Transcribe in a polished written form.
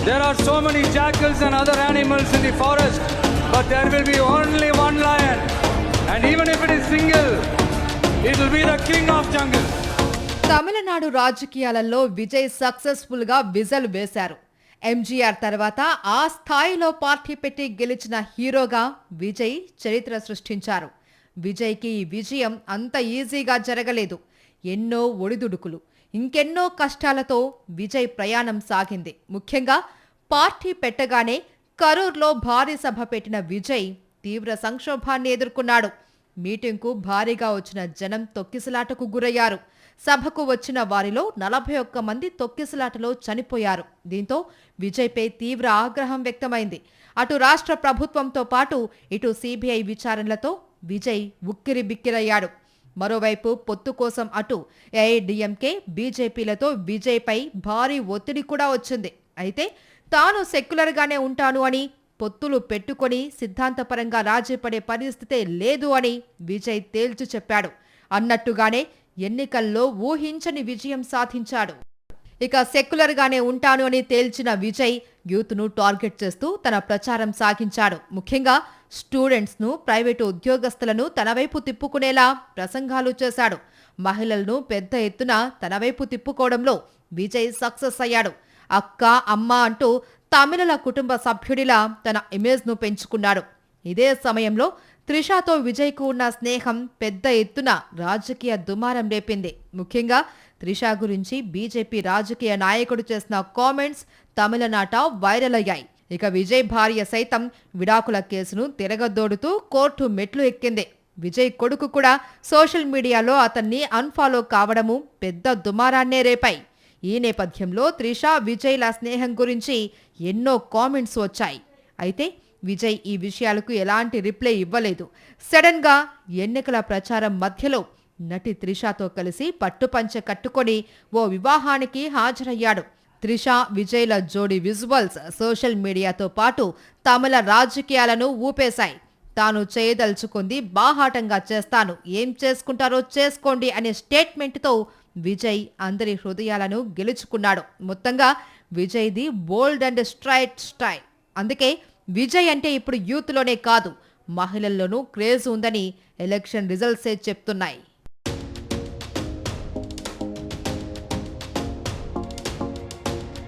There are so many jackals and other animals in the forest, but there will be only one lion. And even if it is single, it will be the king of jungle. Tamil Nadu రాజకీయాలలో Vijay successful గా whistle వేశారు. ఎంజీఆర్ తర్వాత ఆ స్థాయిలో party పెట్టి గెలిచిన హీరోగా విజయ్ చరిత్ర సృష్టించారు. విజయ్కి ఈ విజయం అంత ఈజీగా జరగలేదు. ఎన్నో ఒడిదుడుకులు, ఇంకెన్నో కష్టాలతో విజయ్ ప్రయాణం సాగింది. ముఖ్యంగా పార్టీ పెట్టగానే కరూర్లో భారీ సభ పెట్టిన విజయ్ తీవ్ర సంక్షోభాన్ని ఎదుర్కొన్నాడు. మీటింగ్కు భారీగా వచ్చిన జనం తొక్కిసలాటకు గురయ్యారు. సభకు వచ్చిన వారిలో 41 మంది తొక్కిసలాటలో చనిపోయారు. దీంతో విజయ్పై తీవ్ర ఆగ్రహం వ్యక్తమైంది. అటు రాష్ట్ర ప్రభుత్వంతో పాటు ఇటు సిబిఐ విచారణలతో విజయ్ ఉక్కిరిబిక్కిరయ్యాడు. మరోవైపు పొత్తు కోసం అటు ఏఐడిఎంకే, బీజేపీలతో విజయ్పై భారీ ఒత్తిడి కూడా వచ్చింది. అయితే తాను సెక్యులర్గానే ఉంటాను అని, పొత్తులు పెట్టుకొని సిద్ధాంతపరంగా రాజీపడే పరిస్థితే లేదు అని విజయ్ తేల్చి చెప్పాడు. అన్నట్టుగానే ఎన్నికల్లో ఊహించని విజయం సాధించాడు. ఇక సెక్యులర్గానే ఉంటాను అని తేల్చిన విజయ్ యూత్ను టార్గెట్ చేస్తూ తన ప్రచారం సాగించాడు. ముఖ్యంగా స్టూడెంట్స్ను, ప్రైవేటు ఉద్యోగస్తులను తన వైపు తిప్పుకునేలా ప్రసంగాలు చేశాడు. మహిళలను పెద్ద ఎత్తున తన వైపు తిప్పుకోవడంలో విజయ్ సక్సెస్ అయ్యాడు. అక్క, అమ్మ అంటూ తమిళల కుటుంబ సభ్యుడిలా తన ఇమేజ్ను పెంచుకున్నాడు. ఇదే సమయంలో త్రిషాతో విజయ్కు ఉన్న స్నేహం పెద్ద ఎత్తున రాజకీయ దుమారం రేపింది. ముఖ్యంగా త్రిషా గురించి బీజేపీ రాజకీయ నాయకుడు చేసిన కామెంట్స్ తమిళనాట వైరల్ అయ్యాయి. ఇక విజయ్ భార్య సైతం విడాకుల కేసును తిరగదోడుతూ కోర్టు మెట్లు ఎక్కింది. విజయ్ కొడుకు కూడా సోషల్ మీడియాలో అతన్ని అన్ఫాలో కావడము పెద్ద దుమారాన్నే రేపాయి. ఈ నేపథ్యంలో త్రిషా, విజయ్ల స్నేహం గురించి ఎన్నో కామెంట్స్ వచ్చాయి. అయితే విజయ్ ఈ విషయాలకు ఎలాంటి రిప్లై ఇవ్వలేదు. సడన్ గా ఎన్నికల ప్రచారం మధ్యలో నటి త్రిషాతో కలిసి పట్టుపంచె కట్టుకొని ఓ వివాహానికి హాజరయ్యాడు. త్రిషా, విజయ్ల జోడీ విజువల్స్ సోషల్ మీడియాతో పాటు తమిళ రాజకీయాలను ఊపేశాయి. తాను చేయదలుచుకుంది బాహాటంగా చేస్తాను, ఏం చేసుకుంటారో చేసుకోండి అనే స్టేట్మెంట్తో విజయ్ అందరి హృదయాలను గెలుచుకున్నాడు. మొత్తంగా విజయ్ది బోల్డ్ అండ్ స్ట్రైట్ స్టైల్. అందుకే విజయ్ అంటే ఇప్పుడు యూత్లోనే కాదు, మహిళల్లోనూ క్రేజ్ ఉందని ఎలక్షన్ రిజల్ట్సే చెప్తున్నాయి.